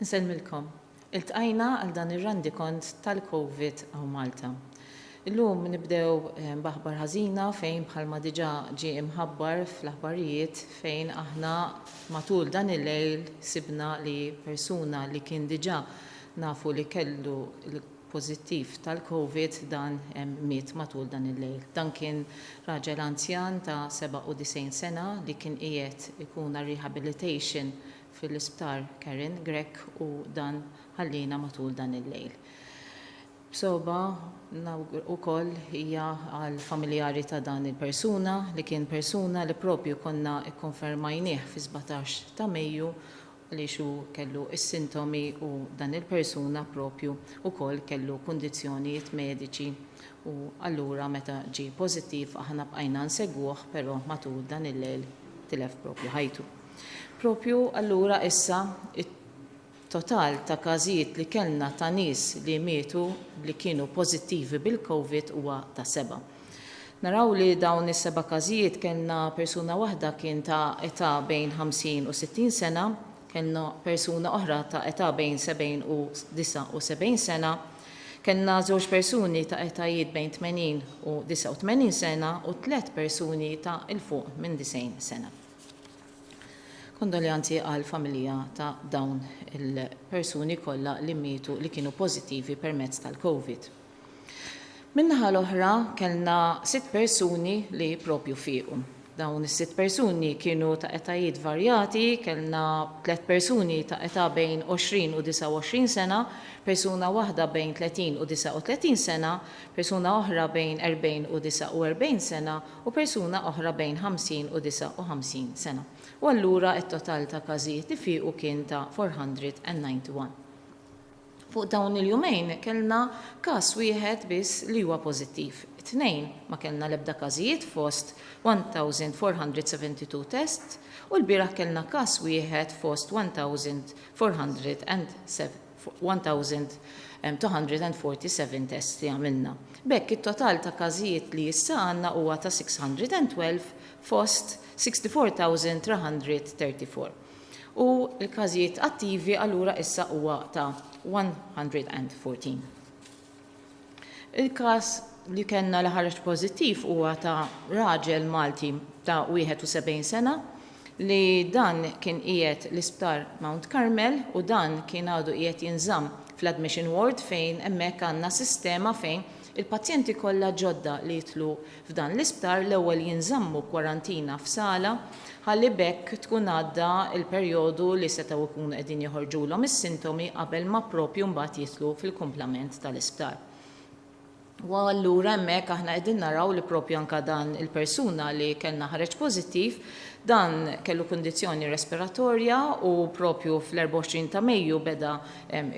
Nsellmilkom, iltqajna għal dan ir-randikont tal-COVID għaw Malta. Illum nibdew b'aħbar ħażina fejn bħalma diġà ġie imħabbar fl-aħbarijiet fejn aħna matul dan il-lejl sibna li persuna li kien diġà nafu li kellu pożittiv tal-COVID dan miet matul dan il-lejl. Dan kien raġel anzjan ta' 97 sena li kien qiegħed ikun rehabilitation fil-isptar Karen Grek u dan ħallina matul dan il-lejl. Soba ukoll hija għal familjari ta' dan il-persuna li kien persuna li propju konna ikkonfermajnieh fi 17 ta' Mejju li xu kellu is-sintomi u dan il-persuna propju ukoll kellu kundizzjonijiet mediċi u allura meta ġie pożittiv aħna bqajna nsegwuh però matul dan il-lejl tilef propju ħajtu. Propju allura issa total ta' każijiet li kellna ta' nies li mietu li kienu pożittivi bil-COVID huwa ta' 7. Naraw li dawn is-7 każijiet kellna persuna waħda kien ta' età bejn 50 u 60 sena, kellna persuna oħra ta' età bejn 70 u 79 sena, kellna 2 persuni ta' etajiet bejn 80 u 89 sena u 3 persuni ta' il-fuq minn 90 sena. Kondoljanzi għal familja ta' dawn il-persuni kollha li mietu li kienu pożittivi permezz tal-COVID. Minnaħa l-oħra kellna 6 persuni li propju fiequ. Dawn is-6 persuni kienu ta' etajiet varjati, kellna 3 persuni ta' età bejn 20 u 29 sena, persuna waħda bejn 30 u 39 sena, persuna oħra bejn 40 u 49 sena u persuna oħra bejn 50 u 59 sena. U allura it-total ta' każijiet li fiequ kien ta' 491. Fuq dawn il-jumejn kellna każ wieħed biss li huwa pożittiv. 2 ma kellna l-ebda każijiet fost 1472 test u l-bieraħ kellna każ wieħed fost 1247 test li għamilna. Bekk it-total ta' każijiet li issa għandna huwa ta' 612 fost 64,334. U l-każijiet attivi allura issa huwa ta' 114. Il-każ li kellna li ħareġ pożittiv huwa ta' raġel Malti ta' 71 sena li dan kien qiegħed l-isptar Mount Carmel u dan kien għadu qiegħed jinżamm fl-admission ward fejn hemmhekk għandna sistema fejn il-pazjenti kollha ġodda li jitlu f'dan l-isptar l-ewwel jinżammu kwarantina f'sala ħalli bekk tkun għadda il-perjodu li setgħu jkunu qegħdin joħorġulhom is-sintomi qabel ma proprju mbagħad jitlu fil-kumplament tal-isptar. U allura hemmhekk aħna qegħdin naraw li propju anke dan il-persuna li kellna ħareġ pożittiv dan kellu kundizzjoni respiratorja u propju fl-24 ta' Mejju beda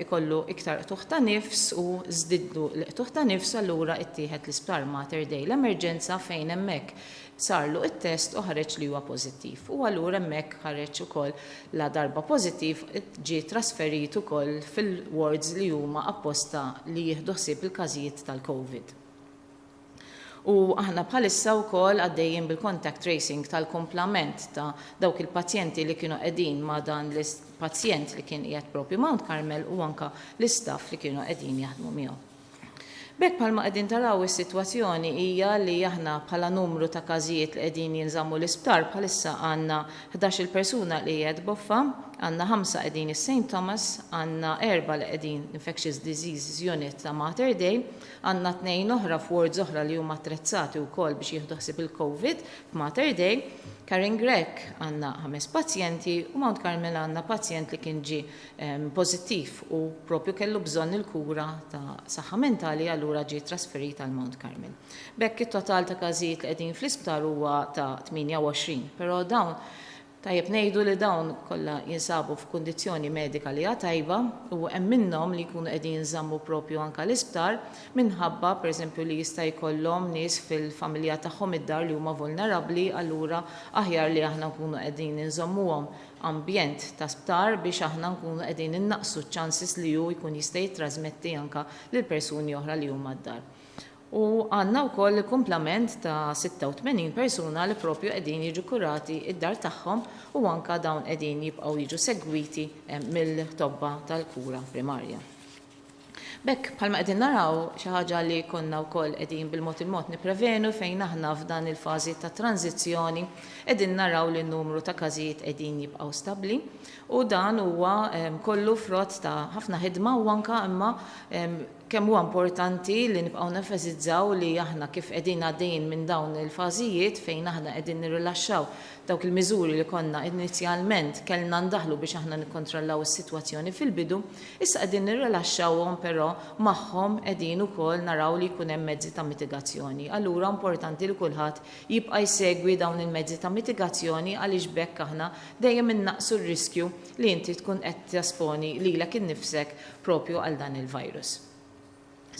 ikollu iktar tuħ ta' nifs u żdidlu l-tuħ ta' nifs allura ttieħed l-Isptar Mater Dei l-emerġenza fejn hemmhekk sarlu it-test u ħareġ li huwa pożittiv. U allura hemmhekk ħareġ ukoll la darba pożittiv ġie trasferit ukoll fil-wards li huma apposta li jieħdu ħsieb il-każijiet tal-COVID. U aħna bħalissa wkoll għaddejjin bil-contact tracing tal-komplament ta' dawk il-pazjenti li kienu qegħdin ma' dan l-pazjent li kien qiegħed propju Mount Carmel u anke l-istaff li kienu qegħdin jaħdmu miegħu. Bekk bħalma qegħdin taraw is-sitwazzjoni hija li aħna bħala numru ta' każijiet li qegħdin jinżammu l-isptar bħalissa għandna 11 persuna li qiegħed boffa, għandna 5 qegħdin is-St. Thomas, għandna 4 li qegħdin Infectious Diseases Unit ta' Mater Dei, għandna 2 oħra f'wards oħra li huma attrezzati wkoll biex jieħdu ħsieb il-COVID f'Mater Dei. Karen Grek għandna 5 pazjenti u Mount Carmel għandna pazjent li kien ġie pożittiv u propju kellu bżonn il-kura ta' saħħa mentali allura ġie trasferit għal Mount Carmel. Bekk it-total ta' każijiet li qegħdin fl-isptar huwa ta' 28, però dawn tajjeb ngħidu li dawn kollha jinsabu f'kundizzjoni medika li hija tajba u hemm minnhom li jkunu qegħdin jinżammu propju anke l-isptar minħabba pereżempju li jista' jkollhom nies fil-familja tagħhom id-dar li huma vulnerabbli allura aħjar li aħna nkunu qegħdin inżommuhom ambjent ta' sptar biex aħna nkunu qegħdin innaqsu ċ-chances li hu jkun jista' jittrażmetti anke lil persuni oħra li huma d-dar. U għandna wkoll il-kumplament ta' 86 persuna li propju qegħdin jiġu kurati id-dar tagħhom u anke dawn qegħdin jibqgħu jiġu segwiti mill-tobba tal-kura primarja. Bekk bħalma qegħdin naraw xi ħaġa li konna wkoll qegħdin bil-mod il-mod nipprevenu fejn aħna f'dan il-fażi ta' tranzizzjoni qegħdin naraw li n-numru ta' każijiet qegħdin jibqgħu stabbli u dan huwa kollu frott ta' ħafna ħidma u anke imma kemm huwa importanti li nibqgħu nenfasizzaw li aħna kif qegħdin għaddejjin minn dawn il-fażijiet fejn aħna qegħdin nirrilaxxaw dawk il-miżuri li konna inizjalment kellna ndaħlu biex aħna nikkontrollaw is-sitwazzjoni fil-bidu, issa qegħdin nirrilaxxawhom però magħhom qegħdin ukoll naraw li jkun hemm mezzi ta' mitigazzjoni. Allura importanti li kulħadd jibqa' jsegwi dawn il-mezzi ta' mitigazzjoni għaliex bekk aħna dejjem innaqsu r-riskju li inti tkun qed tasponi lilek innifsek propju għal dan il-virus.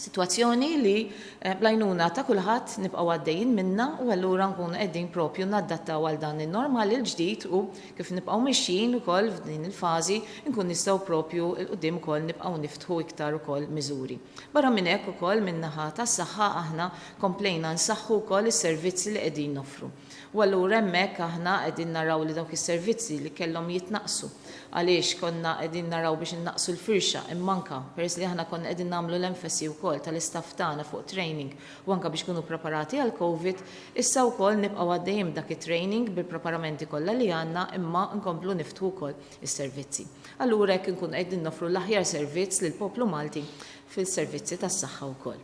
Situazzjoni li blajnuna ta' kulħadd nibqgħu għaddejjin minna u allura nkunu qegħdin propju naddattaw għal dan in-normali l-ġdid u kif nibqgħu mixjin ukoll f'din il-fażi nkun nistgħu propju l qudiem ukoll nibqgħu niftħu iktar ukoll miżuri. Barra minn hekk ukoll min-naħa tas-saħħa aħna komplejna nsaħħu wkoll is-servizzi li qegħdin noffru. U allura hemmhekk aħna qegħdin naraw li dawk is-servizzi li kellhom jitnaqsu għaliex konna qegħdin naraw biex innaqsu l-firxa immanka peress li aħna konna qegħdin nagħmlu l-enfasi wkoll tal-istaff tagħna fuq training u anke biex kunu preparati għal COVID, issa wkoll nibqgħu għaddejjem dak it-training bil-preparamenti kollha li għandna imma nkomplu niftħu wkoll is-servizzi. Allura hekk inkunu qegħdin noffru l-aħjar servizz lill-poplu Malti fil-servizzi tas-saħħa wkoll.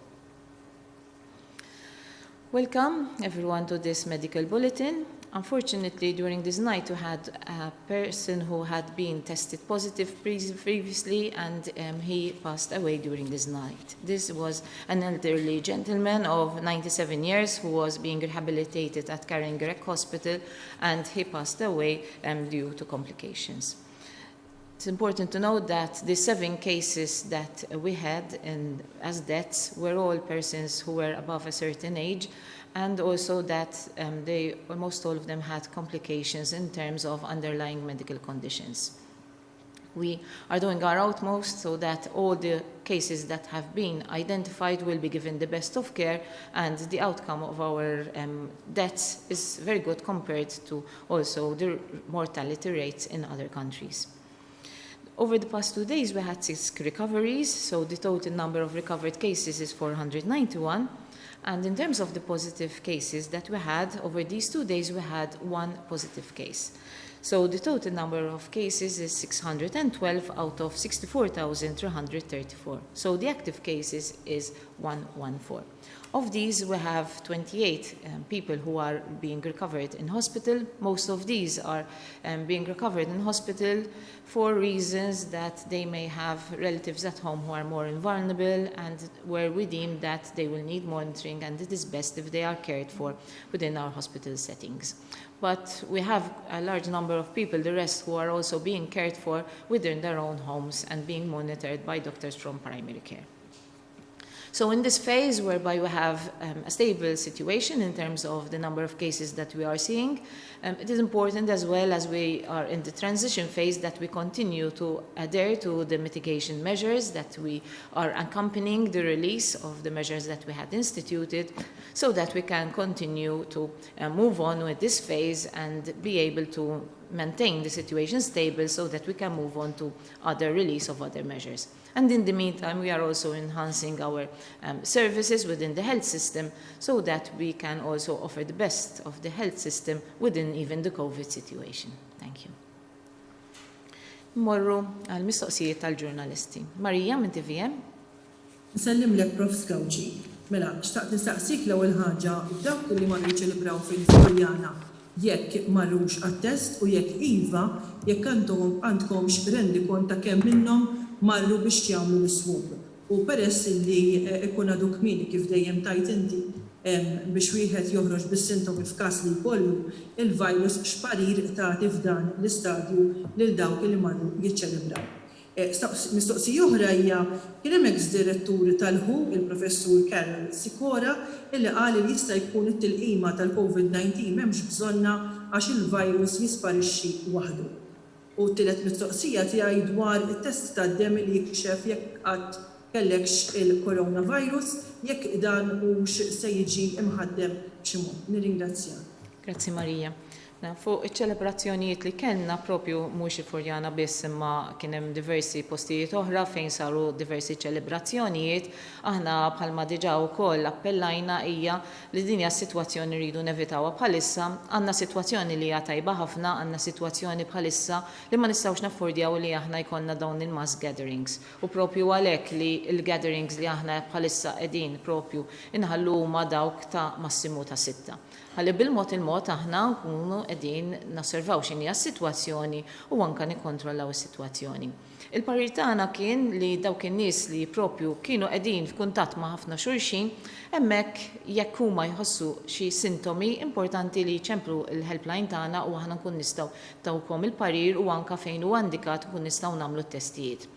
Welcome everyone to this medical bulletin. Unfortunately, during this night, we had a person who had been tested positive previously and he passed away during this night. This was an elderly gentleman of 97 years who was being rehabilitated at Karen Gregg Hospital and he passed away due to complications. It's important to note that the 7 cases that we had as deaths were all persons who were above a certain age, and also that almost all of them had complications in terms of underlying medical conditions. We are doing our utmost so that all the cases that have been identified will be given the best of care, and the outcome of our deaths is very good compared to also the mortality rates in other countries. Over the past 2 days, we had 6 recoveries, so the total number of recovered cases is 491. And in terms of the positive cases that we had, over these 2 days, we had 1 positive case. So the total number of cases is 612 out of 64,334. So the active cases is 114. Of these, we have 28 people who are being recovered in hospital. Most of these are being recovered in hospital for reasons that they may have relatives at home who are more vulnerable and where we deem that they will need monitoring, and it is best if they are cared for within our hospital settings. But we have a large number of people, the rest, who are also being cared for within their own homes and being monitored by doctors from primary care. So in this phase whereby we have a stable situation in terms of the number of cases that we are seeing, it is important as well as we are in the transition phase that we continue to adhere to the mitigation measures, that we are accompanying the release of the measures that we had instituted so that we can continue to move on with this phase and be able to maintain the situation stable so that we can move on to other release of other measures. And in the meantime, we are also enhancing our services within the health system so that we can also offer the best of the health system within even the COVID situation. Thank you. Morru għal-mistoqsijiet tal-ġurnalisti. Marija, minn TVM. Nsellim lek Prof. Skawċi. Mela, xtaqt nistaqsik l-ewwel ħaġa, dawk li ma jiċċelebraw fil-Fuljana jekk marrux għat-test u jekk iva, jekk għandkomx rendi konta kemm minnhom marru biex jagħmlu l-swab. U peress li ikun għadu kmieni kif dejjem tajt inti biex wieħed joħroġ bis-sintomi f'każ li jkollu il-virus xparir tagħti f'dan l-istadju lil dawk li marru jiċċelebraw. Mistoqsija oħra hija kien hemm ex-direttur tal-WHO, il-Professur Carol Sikora, illi qal li jista' jkun it-tilqima tal-COVID-19 m'hemmx bżonna għax il-virus jisparixxi waħdu. U t-tielet mistoqsija tiegħi dwar it-test tad-dem li jikxef jekk qatt kellekx il-coronavirus, jekk dan hux se jiġi imħaddem b'xi mod. Nirringrazzjak. Grazzi Marija. Fuq iċ-ċelebrazzjonijiet li kellna propju mhux il-Furjana biss imma kien hemm diversi postijiet oħra fejn saru diversi ċelebrazzjonijiet, aħna bħalma diġà wkoll appellajna hija li din hija sitwazzjoni rridu nevitawha bħalissa, għandna sitwazzjoni li hija tajba ħafna, għandna sitwazzjoni bħalissa li ma nistgħux naffordjaw li aħna jkollna dawn il-mass gatherings. U propju għalhekk li l-gatherings li aħna bħalissa qegħdin propju inħallu huma dawk ta' massimu ta' 6. Ħalli bil-mod il-mod aħna nkunu qegħdin nasservaw x'inhi s-sitwazzjoni u anke nikkontrollaw is-sitwazzjoni. Il-parir tagħna kien li dawk in-nies li propju kienu qegħdin f'kuntatt ma' ħafna xulxin, hemmhekk jekk huma jħossu xi sintomi importanti li jċemplu l-helpline tagħna u aħna nkun nistgħu tawkom il-parir u anke fejn huwa indikat nkun nistgħu nagħmlu t-testijiet.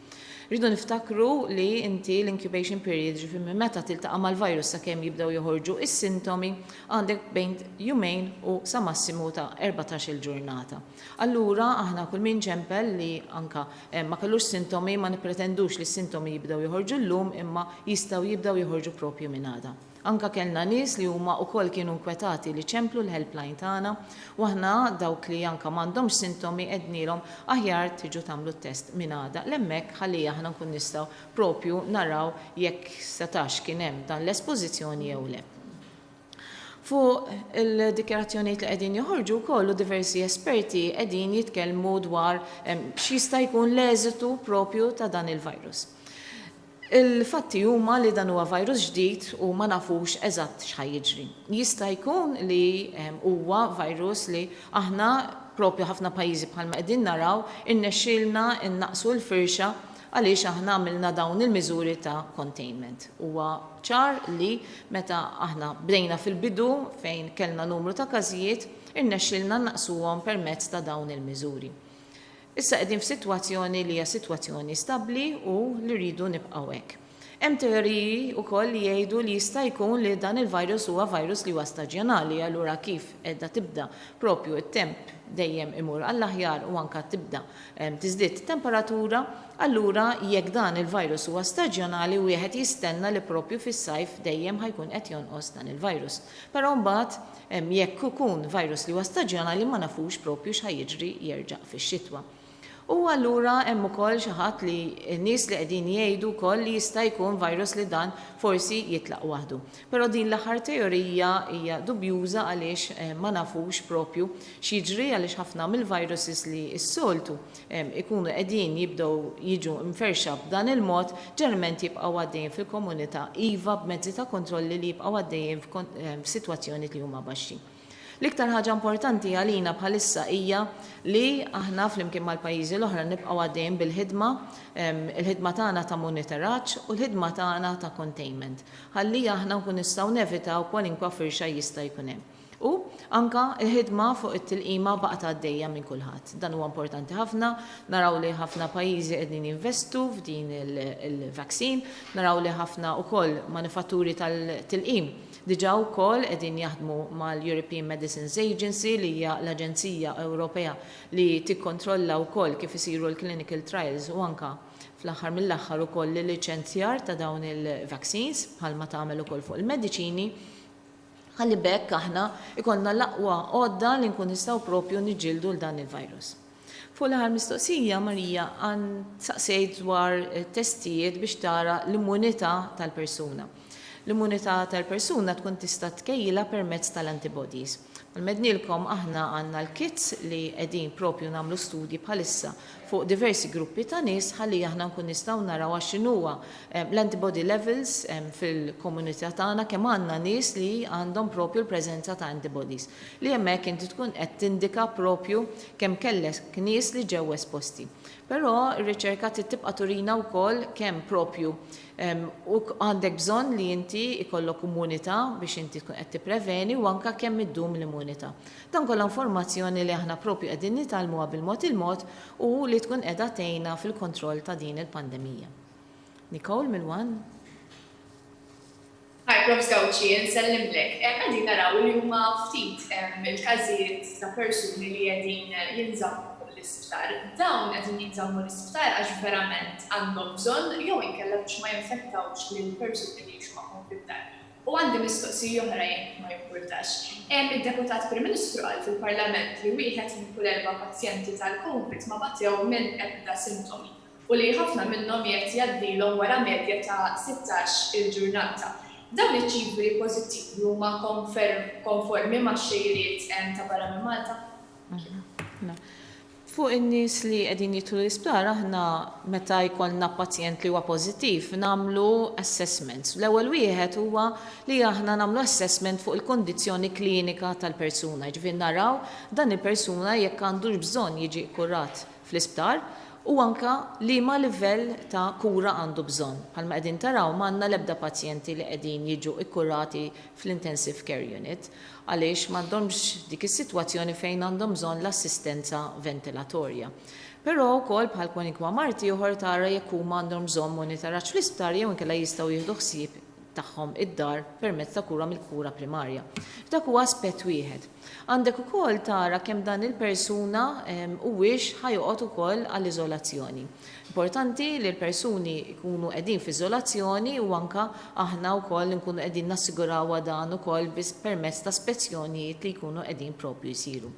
Rridu niftakru li inti l-incubation period ġifiri meta tiltaqa' mal-virus sakemm jibdew joħorġu is-sintomi għandek bejn jumejn u sa massimu ta' 14 il-ġurnata. Allura aħna kull min ċempel li anka ma kellux sintomi ma nipretendux li s-sintomi jibdew joħorġu llum imma jistgħu jibdew joħorġu propju minn għada. Anka kellna nies li huma wkoll kienu nkwetati li ċemplu l-helpline tagħna u aħna dawk li anka m'għandhomx sintomi qednilhom aħjar tiġu tagħmlu t-test minn għada l-hemmhekk ħalli aħna nkun nistgħu propju naraw jekk setax kien hemm dan l-espożizzjoni jew le. Fuq il-dikjarazzjonijiet li qegħdin joħorġu wkoll diversi esperti qegħdin jitkellmu dwar x'jista' jkun l-eżitu propju ta' dan il-virus. Il-fatti huma li dan huwa virus ġdid u ma nafux eżatt x'ħajjiġri. Jista' jkun li huwa virus li aħna propju ħafna pajjiżi bħalma qegħdin naraw innexxielna innaqsu l-firxa għaliex aħna għamilna dawn il-miżuri ta' containment. Huwa ċar li meta aħna bdejna fil-bidu fejn kellna numru ta' każijiet innexxielna naqsuhom permezz ta' dawn il-miżuri. Issa qegħdin f'sitwazzjoni li hija sitwazzjoni stabbli u li rridu nibqgħu hekk. Hemm teoriji wkoll li jgħidu li jista' jkun li dan il-virus huwa virus li huwa staġjonali, allura kif qiegħda tibda propju t-temp dejjem imur għall-aħjar u anke tibda tiżdied temperatura, allura jekk dan il-virus huwa staġjonali wieħed jistenna li propju fis-sajf dejjem ħajkun qed jonqos dan il-virus. Però mbagħad jekk ikun virus li huwa staġjonali ma nafux propju x'ħajjiġri jerġa' fix-xitwa. U allura hemm ukoll xi ħadd li n-nies li qegħdin jgħidu wkoll li jista' jkun virus li dan forsi jitlaq waħdu. Però din l-aħħar teorija hija dubjuża għaliex ma nafux propju x'jiġri għaliex ħafna mill-viruses li s-soltu ikunu qegħdin jibdew jiġu mferxa b'dan il-mod ġeneralment jibqgħu għaddejjin fil-komunità iva b'mezzi ta' kontrolli li jibqgħu għaddejjin f'sitwazzjoni li huma baxxi. L-iktar ħaġa importanti għalina bħalissa hija li aħna flimkien mal-pajjiżi l-oħra nibqgħu għaddejjin bil-ħidma, il-ħidma tagħna ta' monitoraġġ u l-ħidma tagħna ta' containment. Ħalli aħna nkun nistgħu nevitaw kwalinkwa firxa jista' jkun hemm. U anka l-ħidma fuq it-tilqima baqgħet għaddejja minn kulħadd. Dan huwa importanti ħafna, naraw li ħafna pajjiżi qegħdin jinvestu f'din il-vaccine, naraw li ħafna wkoll manifatturi tal-tilqim diġà wkoll qegħdin jaħdmu mal-European Medicines Agency li hija l-Aġenzija Ewropea li tikkontrolla wkoll kif isiru l-clinical trials u anka fl-aħħar mill-aħħar ukoll il-liċenzjar ta' dawn il-vaccines bħalma tagħmel ukoll fuq il-mediċini. Ħalli bekk aħna ikollna l-aqwa għodda li nkun nistgħu propju niġġieldu l dan il-virus. Fuq l-aħħar mistoqsija Marija saqsejt dwar testijiet biex tara l-immunità tal-persuna. L-immunità tal-persuna tkun tista' tkejjilha permezz tal-antibodies. Mednilkom aħna għandna l-kits li qegħdin propju nagħmlu studji bħalissa fuq diversi gruppi ta' nies ħalli aħna nkun nistgħu naraw x'inhuwa l-antibody levels fil-komunità tagħna kemm għandna nies li għandhom propju l-preżenza ta' antibodies. Li hemmhekk inti tkun qed tindika propju kemm kellek nies li ġew esposti. Però r-riċerka tibqa' turina wkoll kemm propju u għandek bżonn li inti ikollok immunità biex inti tkun qed tippreveni u anke kemm iddum l-immunità. Dan kollha informazzjoni li aħna propju qegħdin nitalmuha bil-mod il-mod u li tkun qiegħda tgħinna fil-kontroll ta' din il-pandemija. Nicole Milwan. Hi, Prof. Gawci, nsellimlek. Għedin naraw li huma ftit il-każijiet ta' persuni li qegħdin jinżammu l-isptar. Dawn qegħdin jinżammu l-isptar għax verament għandhom bżonn jew inkella biex ma jinfettawx lill persuni li jgħixu magħhom fid-dar. U għandi mistoqsija oħra jekk ma jimpurtax. Id-deputat Prim Ministru qal fil-Parlament li wieħed minn kull 4 pazjenti tal-COVID ma batew minn ebda sintomi u li ħafna minnhom qed jgħaddilhom wara medja ta' 16 il-ġurnata. Dawn iċ-ċifri pożittivi huma konformi ma' xejriet ta' barra minn Malta? Fuq in-nies li qegħdin jidħlu l-isptar aħna meta jkollna pazjent li huwa pożittiv nagħmlu assessments. L-ewwel wieħed huwa li aħna nagħmlu assessment fuq il-kondizzjoni klinika tal-persuna. Ġifieri naraw dan il-persuna jekk għandu bżonn jiġi kurat fl-isptar u anka li ma livell ta' kura għandu bżonn. Bħalma qegħdin taraw m'għandna l-ebda pazjenti li qegħdin jiġu kkurati fl-intensive care unit għaliex m'għandhomx dik is-sitwazzjoni fejn għandhom bżonn l-assistenza ventilatorja. Però wkoll bħal kwalinkwa marti ieħor tara jekk huma għandhom bżonn monitoraġġ fl-isptar jew inkella jistgħu jieħdu ħsieb tagħhom id-dar permezz ta' kura mill-kura primarja. Dak huwa aspett wieħed. Għandek ukoll tara kemm dan il-persuna huwiex ħajoqgħod ukoll għall-iżolazzjoni. Importanti li l-persuni jkunu qegħdin f'iżolazzjoni u anke aħna wkoll nkunu qegħdin nassigurawha dan ukoll permezz ta' spezzjonijiet li jkunu qegħdin proprju jsiru.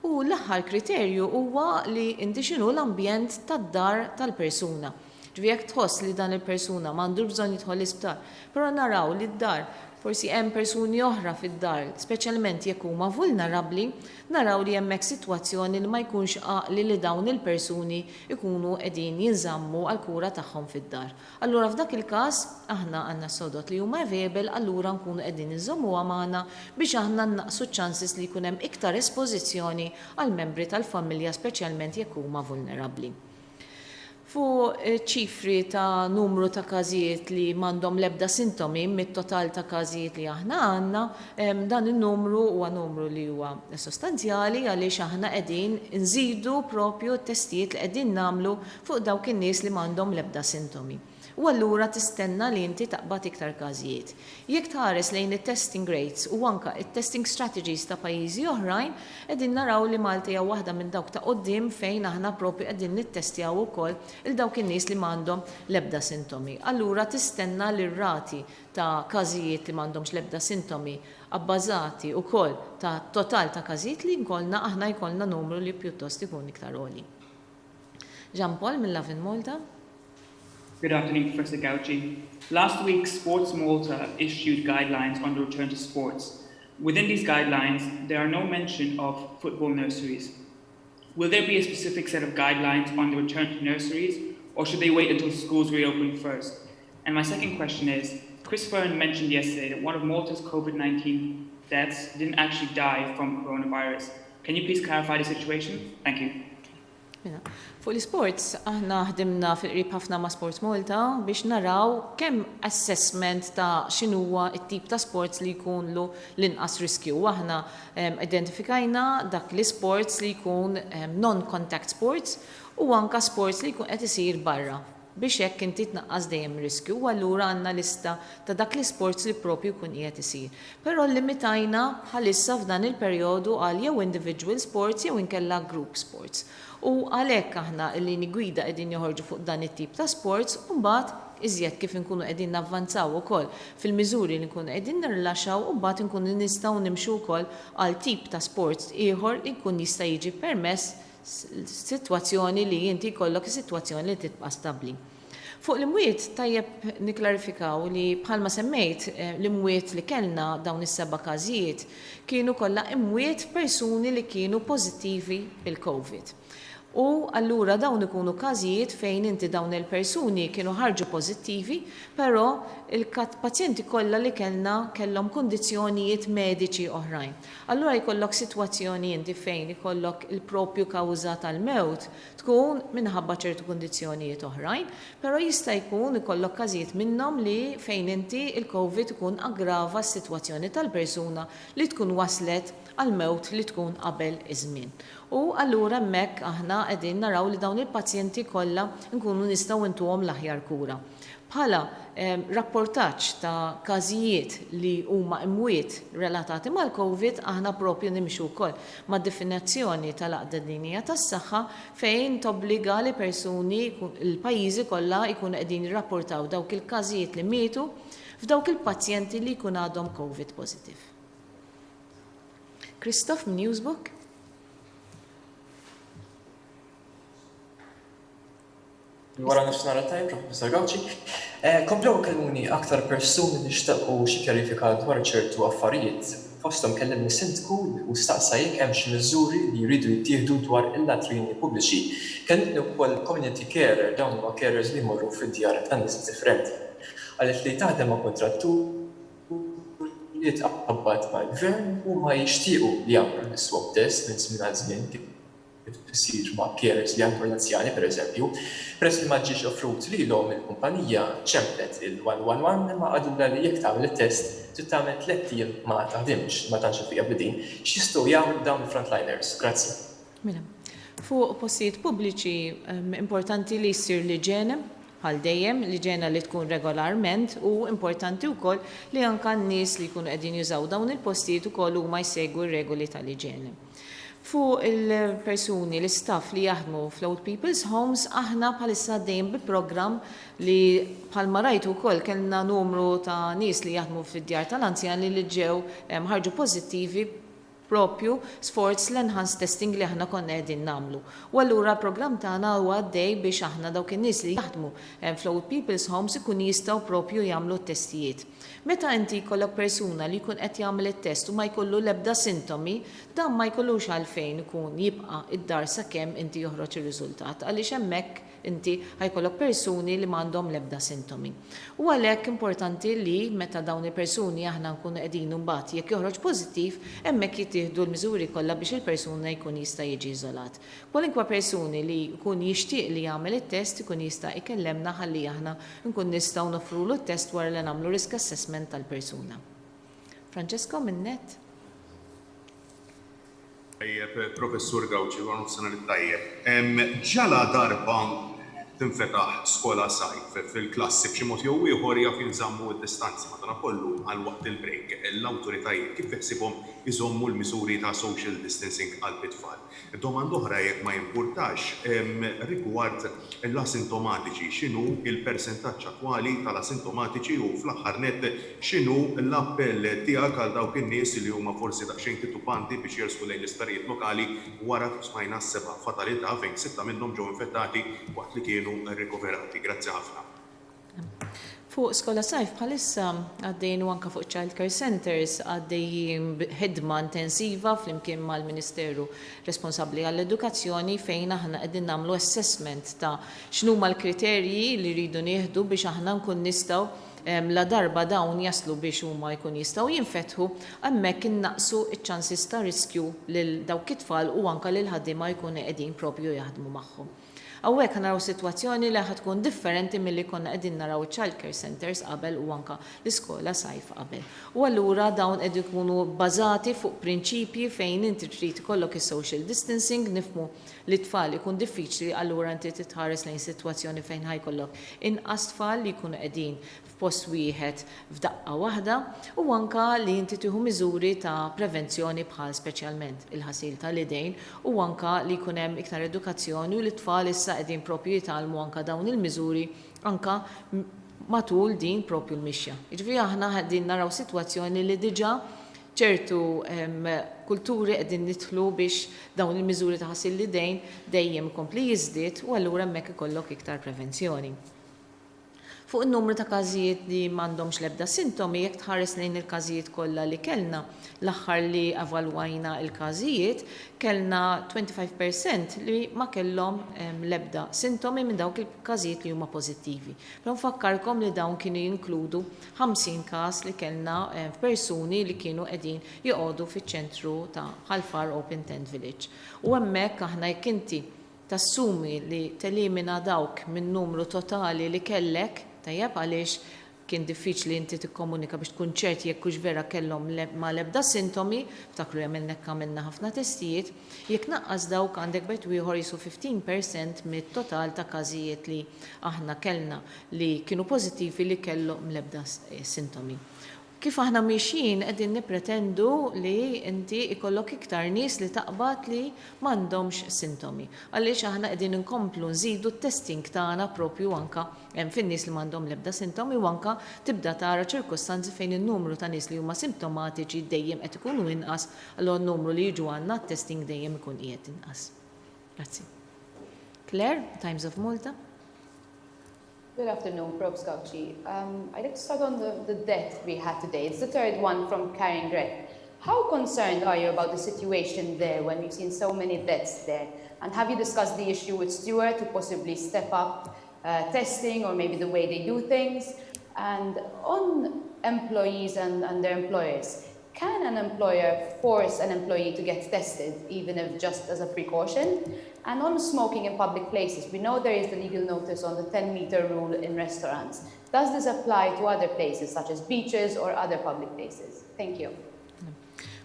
U l-aħħar kriterju huwa li inti x'inhu l-ambjent tad-dar tal-persuna. Ġvijek tħoss li dan il-persuna m'għandu bżonn jidħol l-isptar, però naraw li d-dar forsi hemm persuni oħra fid-dar, speċjalment jekk huma vulnerabbli, naraw li hemmhekk sitwazzjoni li ma jkunx għaqli li dawn il-persuni jkunu qegħdin jinżammu għal kura tagħhom fid-dar. Allura f'dak il-każ aħna għandna sodot li huma available, allura nkunu qegħdin inżommuha magħna biex aħna naqsu ċ-chances li jkun hemm iktar espożizzjoni għal membri tal-familja speċjalment jekk huma vulnerabbli. Fu ċifri ta' numru ta' każijiet li m'għandhom l-ebda sintomi mit-total ta' każijiet li aħna għandna, dan in-numru huwa numru li huwa sostanzjali għaliex aħna qegħdin nżidu propju t-testijiet li qegħdin nagħmlu fuq dawk in-nies li m'għandhom l-ebda sintomi. U allura tistenna li inti taqbad iktar każijiet. Jekk tħares lejn it-testing rates u anke it-testing strategies ta' pajjiżi oħrajn, qegħdin naraw li Malta hija waħda minn dawk ta' quddiem fejn aħna propju qegħdin nittestjaw ukoll il dawk in-nies li m'għandhom l-ebda sintomi. Allura tistenna li r-rati ta' każijiet li m'għandhomx l-ebda sintomi abbażati wkoll ta' total ta' każijiet li nkollna aħna jkollna numru li pjuttost ikun iktar għoli. Jean Paul mill-Lavin Malta. Good afternoon, Professor Gauci. Last week, Sports Malta issued guidelines on the return to sports. Within these guidelines, there are no mention of football nurseries. Will there be a specific set of guidelines on the return to nurseries, or should they wait until schools reopen first? And my second question is, Chris Fearn mentioned yesterday that one of Malta's COVID-19 deaths didn't actually die from coronavirus. Can you please clarify the situation? Thank you. Fuq l-sports, aħna ħdimna fil-qrib ħafna ma' Sports Malta biex naraw kemm assessment ta' x'inhuwa t-tip ta' sports li jkunlu l-inqas riskju. Aħna identifikajna dak l-sports li jkun non-contact sports u anka sports li jkun qed isir barra biex hekk inti tnaqqas dejjem riskju u allura għandna lista ta' dak l-sports li propju jkun qiegħed isir. Però limitajna bħalissa f'dan il-perjodu għal jew individual sports jew inkella group sports. U għalhekk aħna l-lini gwida qegħdin joħorġu fuq dan it-tip ta' sports u mbagħad iżjed kif inkunu qegħdin navvanzaw ukoll fil-miżuri li nkunu qegħdin nirrilaxxaw u mbagħad inkunu nistgħu nimxu wkoll għal tip ta' sports ieħor li jkun jista' jiġi permess sitwazzjoni li inti jkollok sitwazzjoni li tibqa' stabbli. Fuq l-imwiet tajjeb niklarifikaw li bħalma semmejt l-imwiet li kellna dawn is-7 każijiet kienu kollha imwiet persuni li kienu pożittivi bil-COVID. U allura dawn ikunu każijiet fejn inti dawn il-persuni kienu ħarġu pożittivi, però il-pazjenti kollha li kellhom kondizzjonijiet mediċi oħrajn. Allura jkollok sitwazzjoni inti fejn ikollok il-propju kawża tal-mewt tkun minħabba ċertu kondizzjonijiet oħrajn, però jista' jkun ikollok każijiet minnhom li fejn inti il-COVID ikun aggrava s-sitwazzjoni tal-persuna li tkun waslet għal-mewt li tkun qabel iż-żmien. U allura hemmhekk aħna qegħdin naraw li dawn il-pazjenti kollha nkunu nistgħu intuhom l-aħjar kura. Bħala rapportaġġ ta' każijiet li huma imwiet relatati mal-COVID aħna propju nimxu wkoll mad-definizzjoni tal-Għaqda Dinjija tas-Saħħa fejn tobbliga li persuni il-pajjiżi kollha jkunu qegħdin jirrapportaw dawk il-każijiet li mietu f'dawk il-pazjenti li jkun għadhom COVID positive. Christoph minn Newsbook. Wara nofsinhar tajb, Professor Gawci. Komplew kelluni aktar persuni li xtaqgħu xi kjarifika dwar ċertu affarijiet. Fosthom kellimni sindku u staqsa jekk hemm xi miżuri li jridu jittieħdu dwar il-latrini pubbliċi. Kellimni wkoll community carer, dawn huma carers li jmorru fid-djar ta' nies differenti. Qalet li taħdem ma' kontrattur li tqabbad mal-gvern u ma jixtiequ li jagħmlu l-swab test minn żmien għal żmien tisir ma' carers li għandu l-anzjani, pereżempju, peress li ma ġiex offrut lilhom il-kumpanija ċemplet il-111 imma għadula li jekk tagħmel it-test trid tagħmel 3 ijiem ma taħdimx, ma tantx fiha bidin. X'jistgħu jagħmlu dawn il-frontliners? Grazzi. Mela, fuq postijiet pubbliċi importanti li jsir l-iġene bħal dejjem, l-iġena li tkun regolarment u importanti wkoll li anke n-nies li jkunu qegħdin jużaw dawn il-postijiet ukoll huma jsegwu r-regoli tal-iġene. Fuq il-persuni, l-istaff li jaħdmu fl-Old People's Homes, aħna bħalissa dejjem bi program li bħalma rajtu wkoll kellna numru ta' nies li jaħdmu fid-djar tal-anzjan li ġew ħarġu pożittivi propju sforz l-enhanced testing li aħna konna qegħdin nagħmlu. U allura l-programm tagħna huwa għaddej biex aħna dawk in-nies li jaħdmu fl-Old People's Homes ikun jistgħu propju jagħmlu t-testijiet. Meta inti jkollok persuna li jkun qed jagħmel it-test u ma jkollu l-ebda sintomi, dan ma jkollux għalfejn ikun jibqa' id-dar sakemm inti joħroġ ir-riżultat għaliex hemmhekk inti ħajkollok persuni li m'għandhom l-ebda sintomi. U għalhekk importanti li meta dawn il-persuni aħna nkunu qegħdin imbagħad jekk joħroġ pożittiv, hemmhekk jittieħdu l-miżuri kollha biex il-persuna jkun jista' jiġi iżolat. Kwalinkwa persuni li jkun jixtieq li jagħmel it-test ikun jista' ikellemna ħalli aħna nkun nistgħu nofrulu t-test wara li nagħmlu risk assessment tal-persuna. Francesco minnet. Professur Gawci, għan nofsena li tajjeb. Ġala darba tinfetaħ skola sajf fil-klassi b'xi mod jew ieħor jaf jinżammu d-distanzi madankollu għal waqt il-break l-awtoritajiet kif iħsibhom iżommu l-miżuri ta' social distancing għal tfal. Domanda oħra jekk ma jimpurtax rigward l-asintomatiċi, x'inhu il-persentaġġ attwali tal-asintomatiċi u fl-aħħar nett x'inhu l-appell tiegħek għal dawk in-nies li huma forsi daqsxejn titupanti biex jersqu lejn l-istarijiet lokali wara smajna 7 fatalità fejn 6 minnhom ġew infettati waqt li kienu rikoverati. Grazzi ħafna. Fuq skola sajf bħalissa għaddejnu anka fuq child care centers għaddejjin ħidma intensiva flimkien mal-Ministeru responsabbli għall-edukazzjoni fejn aħna qegħdin nagħmlu assessment ta' x'numa l-kriterji li rridu nieħdu biex aħna nkun nistgħu la darba dawn jaslu biex huma jkun jistgħu jinfetħu hemmhekk innaqsu iċ-ċansis ta' riskju lil dawk it-tfal u anke lil ħaddiema jkunu qegħdin propju jaħdmu magħhom. Għawek naraw situazzjoni li tkun differenti mill-li konna qegħdin naraw child care centers qabel u anka l-iskola sajf qabel. U allura dawn qed ikunu bbażati fuq prinċipji fejn inti trid ikollok is-social distancing, nifmu li tfal ikun diffiċli allura inti titħares lejn sitwazzjoni fejn ħajkollok inqas tfal li jkunu qegħdin f'post wieħed f'daqqa waħda u anka li inti tieħu miżuri ta' prevenzjoni bħal speċjalment il-ħasil tal-idejn u anka li jkun hemm iktar edukazzjoni u li tfal issa qegħdin propju jitgħallmu anka dawn il-miżuri anka matul din propju l-mixja. Jiġifieri aħna qegħdin naraw sitwazzjoni li diġà ċertu kulturi qegħdin nidħlu biex dawn il-miżuri ta' ħasil l-idejn dejjem ikompli jiżdied u allura hemmhekk ikollok iktar prevenzjoni. Fuq il-numru ta' każijiet li m'għandhomx l-ebda sintomi, jekk tħares lejn il-każijiet kollha li kellna, l-aħħar li evalwajna il-każijiet, kellna 25% li ma kellhom l-ebda sintomi minn dawk il-każijiet li huma pożittivi. Però nfakkarkom li dawn kienu jinkludu 50 każ li kellna persuni li kienu qegħdin joqogħdu fiċ-ċentru ta' Ħalfar Open Tent Village. U hemmhekk aħna jekk inti tassumi li telimina dawk minn numru totali li kellek, tajjeb għaliex kien diffiċli inti tikkomunika biex tkun ċert jekk hux vera kellhom ma l-ebda sintomi, ftakru għamilna ħafna testijiet, jekk naqqas dawk għandek bejt ieħor jisu 15% mit-total ta' każijiet li aħna kellna li kienu pożittivi li kellhom l-ebda sintomi. kif aħna miexin qegħdin nippretendu li inti ikollok iktar nies li taqbad li m'għandhomx sintomi. Għaliex aħna qegħdin inkomplu nżidu t-testing tagħna propju anka hemm fin-nies li m'għandhom l-ebda sintomi u anka tibda tara ċirkostanzi fejn in-numru ta' nies li huma simptomatiċi dejjem qed ikunu inqas, allura n-numru li jiġu għandna t-testing dejjem ikun qiegħed inqas. Grazzi. Claire, Times of Malta. Good afternoon, Prof. Gauci. I'd like to start on the death we had today. It's the third one from Karen Gregg. How concerned are you about the situation there when we've seen so many deaths there? And have you discussed the issue with Stuart to possibly step up testing or maybe the way they do things? And on employees and their employers, can an employer force an employee to get tested, even if just as a precaution? And on smoking in public places, we know there is the legal notice on the 10-meter rule in restaurants. Does this apply to other places, such as beaches or other public places? Thank you.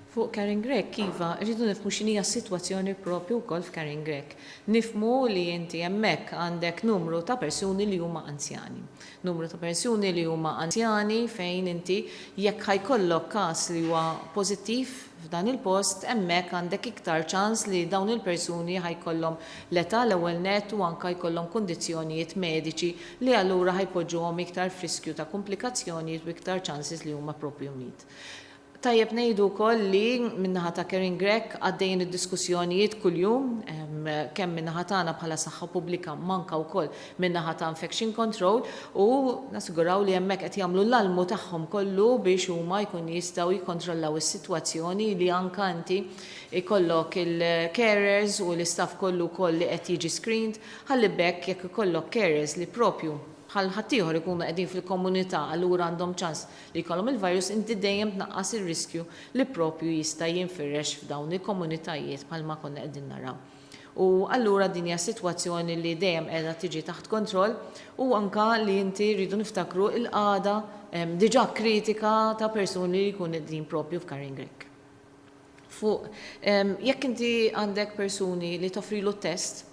Fuq Karen Gregg, Kiva, rridu nifmu x'inhija s-sitwazzjoni propju wkoll f'Karen Gregg. Nifmu li inti hemmhekk għandek numru ta' persuni li huma anzjani. Numru ta' persuni li huma anzjani fejn inti jekk ħajkollok każ li huwa pożittiv f'dan il-post, hemmhekk għandek iktar ċans li dawn il-persuni ħajkollhom l-età l-ewwel net u anke jkollhom kundizzjonijiet mediċi li allura ħajpoġġuhom iktar friskju ta' komplikazzjonijiet u iktar chances li huma propju miet. Tajjeb ngħidu wkoll li min-naħa ta' Karen Gregg għaddejjin id-diskussjonijiet kuljum kemm min-naħa tagħna bħala saħħa pubblika manka wkoll min-naħa ta' infection control u nassiguraw li hemmhekk qed jagħmlu l-almu tagħhom kollu biex huma jkun jistgħu jikkontrollaw is-sitwazzjoni li anke inti ikollok il-carers u l-istaff kollu wkoll li qed jiġi screened ħalli bekk jekk ikollok carers li propju bħal ħaddieħor ikunu qegħdin fil-komunità allura għandhom ċans li jkollhom il-virus inti dejjem tnaqqas ir-riskju li propju jista' jinfirex f'dawn il-komunitajiet bħalma konna qegħdin naraw. U allura din hija sitwazzjoni li dejjem qiegħda tiġi taħt kontroll u anke li inti rridu niftakru il-qagħda diġà kritika ta' persuni li jkunu qegħdin propju f'Karen Gregg. Fuq jekk inti għandek persuni li toffrilu test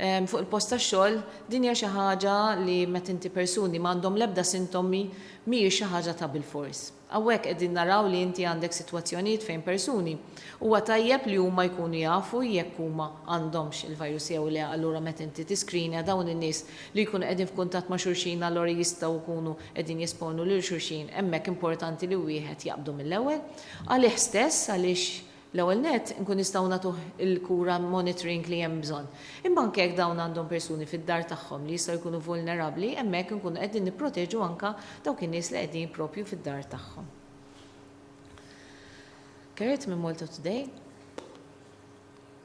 fuq il-post tax-xogħol, din hija xi ħaġa li meta inti persuni m'għandhom l-ebda sintomi mhijiex xi ħaġa ta' bilfors. Hawnhekk qegħdin naraw li inti għandek sitwazzjonijiet fejn persuni huwa tajjeb li huma jkunu jafu jekk huma għandhomx il-virus jew le allura meta inti tiskrinja dawn in-nies li jkunu qegħdin f'kuntatt ma' xulxin allura jistgħu jkunu qegħdin jesponu lil xulxin. Hemmhekk importanti li wieħed jaqbdu mill-ewwel għalih stess għaliex l-ewwel net nkun nistgħu nagħtuh il-kura monitoring li hemm bżonn. Imma anke jekk dawn għandhom persuni fid-dar tagħhom li jistgħu jkunu vulnerabbli, hemmhekk nkunu qegħdin nipproteġu anke dawk in-nies li qegħdin propju fid-dar tagħhom. Garrett minn Malta Today.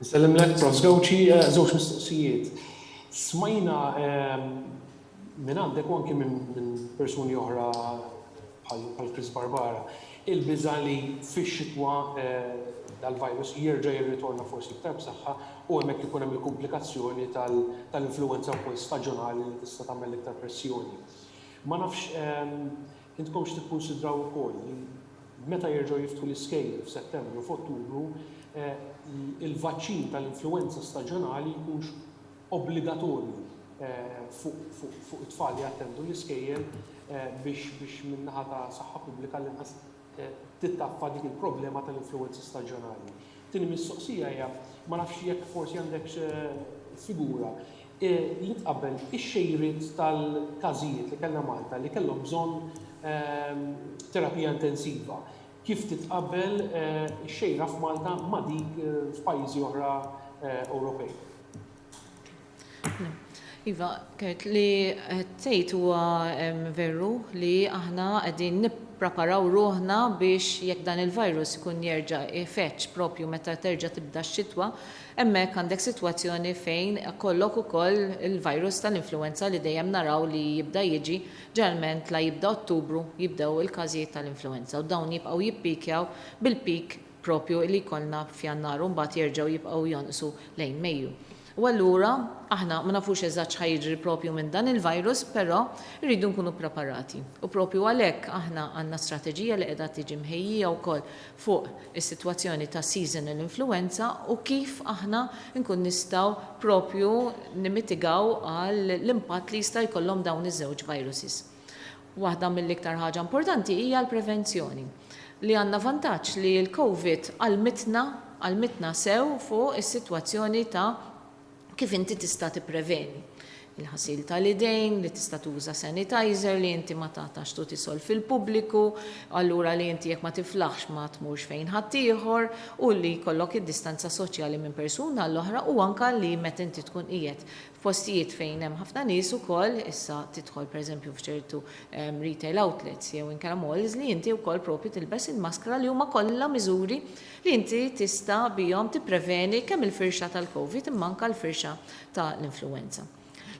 Nisellimlek Prof. Gauci, żewġ mistoqsijiet. Smajna minn għandek u anke minn persuni oħra bħal Chris Barbara il-biża li fix-xitwa dal-virus jerġa' jirritorna forsi iktar b'saħħa u hemmhekk ikun hemm il-komplikazzjoni tal-influenza wkoll staġjonali li tista' tagħmel iktar pressjoni. Ma nafx intkomx tikkunsidraw ukoll li meta jerġgħu jiftħu l-iskejjel f'Settembru u f'Ottubru il-vaċċin tal-influenza staġjonali jkunx obbligatorju fuq it-tfal li attendu l-iskejjel biex min-naħa ta' saħħa pubblika l-inqas tittaffa dik il-problema tal-influenza staġjonali. Tieni mistoqsija hija ma nafx jekk forsi għandek figura li tqabbel ix-xejriet tal-każijiet li kellna Malta li kellhom bżonn terapija intensiva. Kif titqabbel ix-xejra f'Malta ma' dik f'pajjiżi oħra Ewropej? Iva, Kert, li tgħid huwa veru li aħna qegħdin nippreparaw ruħna biex jekk dan il-virus ikun jerġa' ifeċċ propju meta terġa' tibda x-xitwa, hemmhekk għandek sitwazzjoni fejn kollok ukoll il-virus tal-influenza li dejjem naraw li jibda jiġi ġeneralment la jibda Ottubru jibdew il-każijiet tal-influenza u dawn jibqgħu jippikjaw bil-pik propju li jkollna f'Jannar u mbagħad jerġgħu jibqgħu jonqsu lejn Mejju. U allura aħna ma nafux eżatt x'ħajġri propju minn dan il-virus, però rridu nkunu preparati. U propju għalhekk aħna għandna strateġija li qiegħda tiġi mħejjija wkoll fuq is-sitwazzjoni ta' seasonal influenza u kif aħna nkun nistgħu propju nimitigaw għal l-impatt li jista' jkollhom dawn iż-żewġ viruses. Waħda mill-iktar ħaġa importanti hija l-prevenzjoni. Li għandna vantaġġ li l-COVID għalmitna sew fuq is-sitwazzjoni ta' kif inti tista' tippreveni. Il-ħasil tal-idejn, li tista' tuża sanitizer, li inti ma tagħtax tu tisol fil-pubbliku, allura li inti jekk ma tiflaħx ma tmurx fejn ħaddieħor u li jkollok id-distanza soċjali minn persuna l-oħra u anke li meta inti tkun qiegħed f'postijiet fejn hemm ħafna nies ukoll issa tidħol pereżempju f'ċertu retail outlets jew inkella malls li inti wkoll propju tilbes il-maskra li huma kollha miżuri li inti tista' bihom tippreveni kemm il-firxa tal-COVID imma anke l-firxa tal-influenza.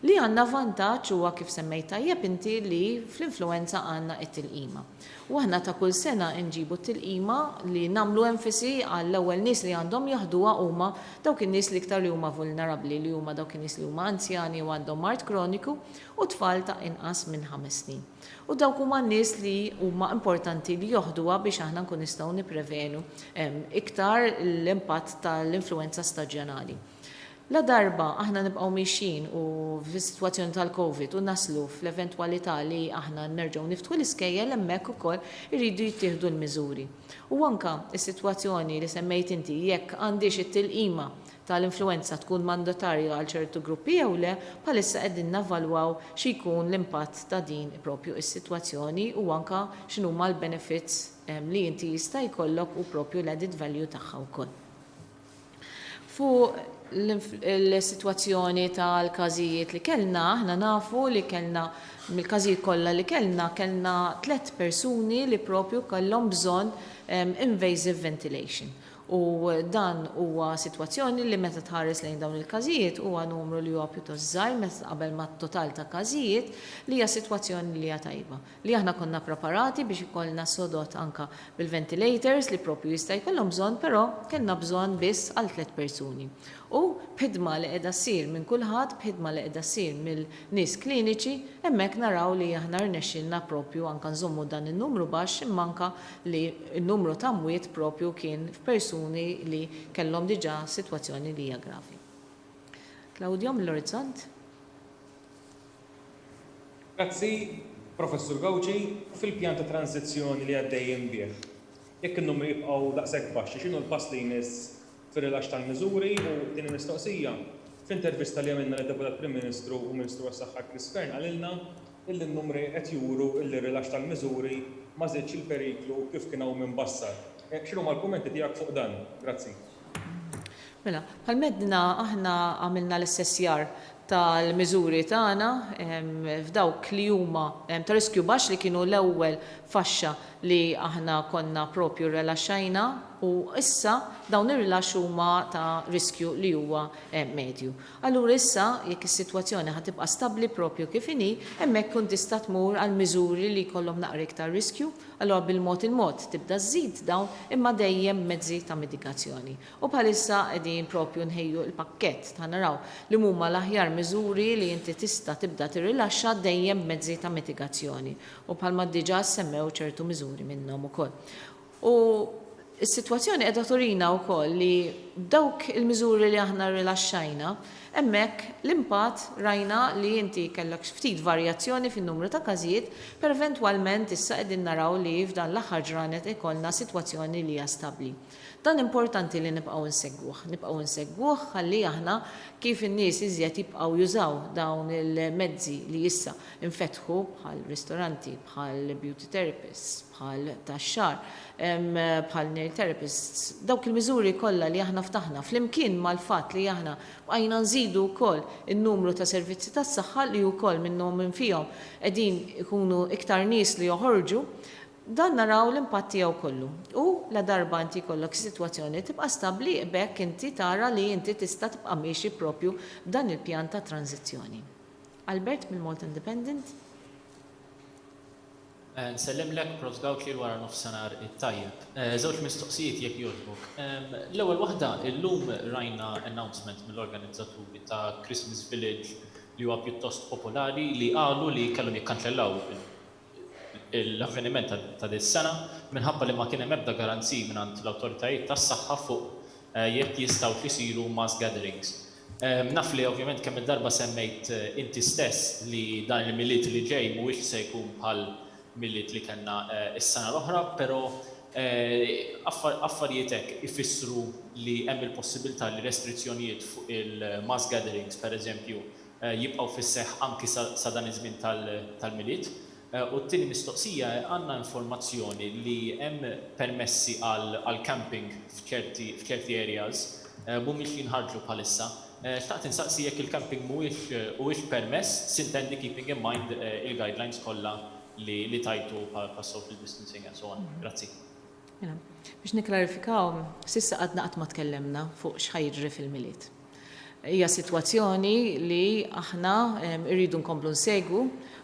Li għandna vantaġġ huwa kif semmejt tajjeb inti li fl-influenza għandna t-tilqima. U aħna ta' kull sena nġibu t-tilqima li nagħmlu enfasi għall-ewwel nies li għandhom jaħduha huma dawk in-nies li iktar li huma vulnerabbli li huma dawk in-nies li huma anzjani u għandhom mart kroniku u tfal ta' inqas minn 5 snin. U dawk huma n-nies li huma importanti li joħduha biex aħna nkun nistgħu nipprevenu iktar l-impatt tal-influenza staġjonali. La darba aħna nibqgħu mixin u fis-sitwazzjoni tal-COVID u naslu fl-eventwalità li aħna nerġgħu niftħu l-iskejjel hemmhekk ukoll iridu jittieħdu l-miżuri. U anke s-sitwazzjoni li semmejt inti jekk għandix it-tilqima tal-influenza tkun mandatarja għal ċertu gruppi jew le, bħalissa qegħdin navalwaw x'jkun l-impatt ta' din propju is-sitwazzjoni u anke x'inhuma l-benefits li inti jista' jkollok u propju l-added value tagħha wkoll. Fuq l-situazzjoni tal-każijiet li kellna, aħna nafu li kellna mill-każijiet kollha li kellna 3 persuni li propju kellhom bżonn invasive ventilation. U dan huwa sitwazzjoni li meta tħares lejn dawn il-każijiet huwa numru li huwa pjuttost żgħar meta qabel mat-total ta' każijiet li hija sitwazzjoni li hija tajba. Li aħna konna preparati biex ikollna sodot anka bil-ventilators li propju jista' jkollhom bżonn, però kellna bżonn biss għal 3 persuni. U b'ħidma li qiegħda ssir minn kulħadd, b'ħidma li qiegħda ssir mill-nies kliniċi, hemmhekk naraw li aħna rnexxilna propju anke nżommu dan in-numru baxx imma anke li n-numru ta' mwiet propju kien f'persuni li kellhom diġà sitwazzjoni li hija gravi. Claudio mill-Orizzont. Grazzi, Professur Gawci, fil-pjan ta' tranzizzjoni li għaddejjem bih. Jekk in-numri jibqgħu daqshekk baxxi, x'inhu l-pass li jmiss fir-rilax tal-miżuri u din mistoqsija. F'intervista li għamilna lid-Deputat Prim Ministru u Ministru għas-Saħħa Chris Kern għalilna illi n-numri qed juru illi rilax tal-miżuri ma żidx il-periklu kif kien hawn minbassar. X'inhuma l-kummenti tiegħek fuq dan? Grazzi. Mela, bħal-medna aħna għamilna l-assessjar tal-miżuri tagħna f'dawk li huma ta' riskju baxx li kienu l-ewwel faxxa li aħna konna propju rilaxxajna u issa dawn ir-rilaxx huma ta' riskju li huwa medju. Allura issa jekk is-sitwazzjoni ħatibqa' stabbli propju kif inhi, hemmhekk kun tista' tmur għal miżuri li jkollhom naqra iktar riskju, allura bil-mod il-mod tibda żżid dawn imma dejjem mezzi ta' medikazzjoni. U bħalissa qegħdin propju nħejju l-pakkett ta' naraw li huma l-aħjar miżuri li inti tista' tibda tirrilaxxa dejjem mezzi ta' mitigazzjoni. U bħalma diġà semmew ċertu miżuri minnhom ukoll. U is-sitwazzjoni qiegħda turina wkoll li dawk il-miżuri li aħna rilaxxajna, hemmhekk l-impatt rajna li inti kellek ftit varjazzjoni fin-numru ta' każijiet, per eventwalment issa qegħdin naraw li f'dan l-aħħar ġranet ikollna sitwazzjoni li hija stabbli. Dan importanti li nibqgħu nsegwuh ħalli aħna kif in-nies iżjed jibqgħu jużaw dawn il-mezzi li issa infetħu bħal ristoranti, bħal beauty therapists, bħal tax-xahar, bħal nail therapists, dawk il-miżuri kollha li aħna ftaħna flimkien mal-fatt li aħna bqajna nżidu wkoll in-numru ta' servizzi tas-saħħa li wkoll minnhom minn fihom qegħdin ikunu iktar nies li joħorġu, dan naraw l-impatt tiegħu kollu. U la darba inti kollok sitwazzjoni tibqa' stabbli bekk inti tara li inti tista' tibqa' mexi propju b'dan il-pjan ta' tranzizzjoni. Albert mill-Malta Independent. Nsellem Prof Gawci wara nofsinhar it-tajjeb. Żewġ mistoqsijiet jekk jogħġbok. L-ewwel waħda illum rajna announcement mill-organizzaturi ta' Christmas Village li huwa pjuttost popolari li qalu li kellhom jikkanċellaw l-avveniment ta' dis-sena minħabba li ma kien hemm ebda garanziji mingħand l-awtoritajiet tas-saħħa fuq jekk jistgħu jsiru mass gatherings. Naf li ovvjament kemm id-darba semmejt inti stess li dan il-miliet li ġej mhuwiex se jkun bħal millit li kellna is-sena l-oħra, però affarijiet hekk ifissru li hemm il-possibilità li restrizzjonijiet fuq il-mass gatherings, pereżempju, jibqgħu fis-seħħ anki sa dan iż-żmien tal-miliet. U t-tieni mistoqsija għandna informazzjoni li hemm permessi għal camping f'ċerti areas mhumiex jinħarġu bħalissa. Xtaqt insaqsi jekk il-camping mhuwiex permess, sintendi keeping in mind il-guidelines kollha li tajtu pa' social distancing and so on. Grazzi. Biex niklarifikaw, sissa qatt ma tkellemna fuq x'ħajġri fil-miliet. Hija sitwazzjoni li aħna rridu nkomplu nsegwu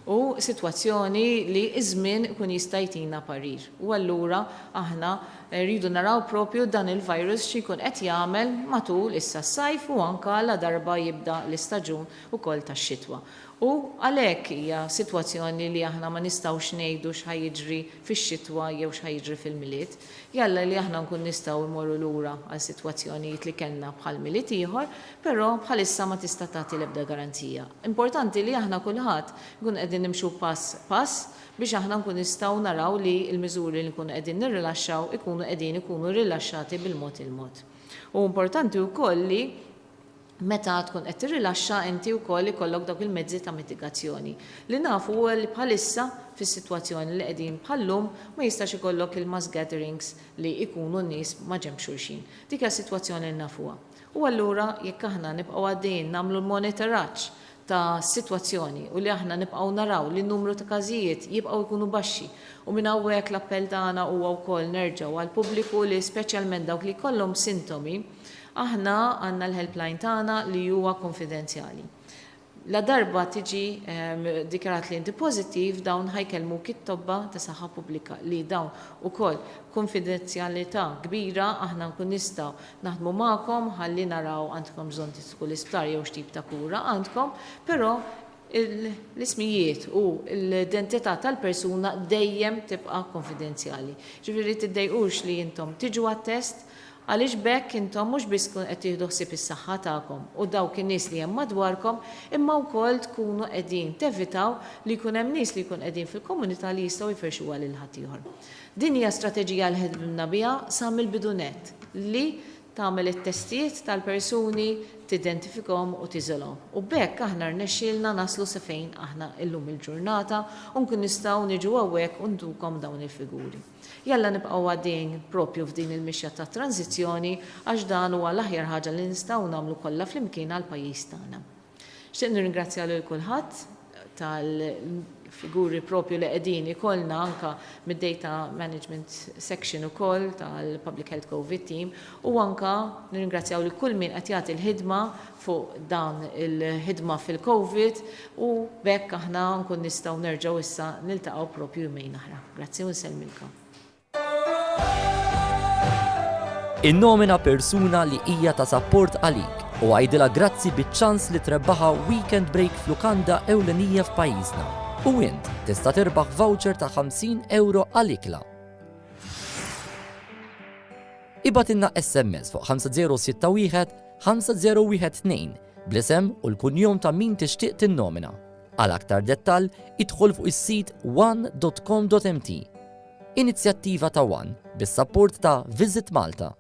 u sitwazzjoni li iż-żmien ikun jista' jtina parir. U allura aħna rridu naraw propju dan il-virus x'ikun qed jagħmel matul issa s-sajf u anke la darba jibda l-istaġun ukoll tax-xitwa. U għalhekk hija sitwazzjoni li aħna ma nistgħux ngħidu x'ħajjiġri fix-xitwa jew x'ħajjiġri fil-miliet. Jalla li aħna nkun nistgħu mmorru lura għal sitwazzjonijiet li kellna bħal miliet ieħor, però bħalissa ma tista' tagħti l-ebda garanzija. Importanti li aħna kulħadd nkun qegħdin nimxu pass biex aħna nkun nistgħu naraw li l-miżuri li nkunu qegħdin nirrilaxxaw ikunu rilaxxati bil-mod il-mod. U importanti wkoll li meta tkun qed tirrilaxxa inti wkoll ikollok dawk il-mezzi ta' mitigazzjoni. Li nafu huwa li bħalissa fis-sitwazzjoni li qegħdin bħallum ma jistax ikollok il-mass gatherings li jkunu n-nies ma ġemp xulxin. Dik hija sitwazzjoni li nafuha. U allura jekk aħna nibqgħu għaddejjin nagħmlu l-monitoraġġ ta' sitwazzjoni u li aħna nibqgħu naraw li n-numru ta' każijiet jibqgħu jkunu baxxi u minn hawnhekk l-appell tagħna huwa wkoll nerġgħu għall-pubbliku li speċjalment dawk li jkollhom sintomi aħna għandna l-helpline tagħna li huwa konfidenzjali. La darba tiġi dikjarat li inti pożittiv dawn ħajkellmuk it-tobba ta' saħħa pubblika li dawn ukoll konfidenzjalità kbira aħna nkun nistgħu naħdmu magħkom ħalli naraw għandkom bżonn tidħlu l-isptar jew x'tip ta' kura għandkom, però l-ismijiet u l-identità tal-persuna dejjem tibqa' konfidenzjali. Ġifieri tiddejqux li intom tiġu għat-test għaliex bekk intom mhux biss qed tieħdu ħsieb is-saħħa tagħkom u dawk in-nies li hemm madwarkom, imma wkoll tkunu qegħdin tevitaw li jkun hemm nies li jkun qegħdin fil-komunità li jistgħu jfirxuha lil ħadd ieħor. Din hija strateġija li ħedmna biha sa mill-bidunet li tagħmel it-testijiet tal-persuni, tidentifikhom u tiżolhom. U bekk aħna rnexxielna naslu sa fejn aħna llum il-ġurnata u nkun nistgħu niġu hawnhekk u ndukom dawn il-figuri. Jalla nibqgħu għaddejjin propju f'din il-mixja ta' tranzizzjoni għax dan huwa l-aħjar ħaġa li nistgħu nagħmlu kollha flimkien għall-pajjiż tagħna. Xtieq nirringrazzja lil kulħadd tal-figuri propju li qegħdin ikollna anke mid-data management section ukoll tal-Public Health COVID team u anke nirringrazzjaw lil kull min qed jagħti l-ħidma fuq dan il-ħidma fil-COVID u bekk aħna nkun nistgħu nerġgħu issa niltaqgħu propju jumejn oħra. Grazzi u nsellmilkom. Innomina persuna li hija ta' sapport għalik u għajdilha grazzi biċ-ċans li trebbaħa weekend break f'lukanda ewlenija f'pajjiżna. U int tista' tirbaħ voucher ta' 50 euro għal-ikla. Ibatilna SMS fuq 5061 5012 bl-isem u l-kunjom ta' min tixtieq tinnomina. Għal aktar dettall idħol fuq is-sit one.com.mt. Inizjattiva ta' One bis-sapport ta' Visit Malta.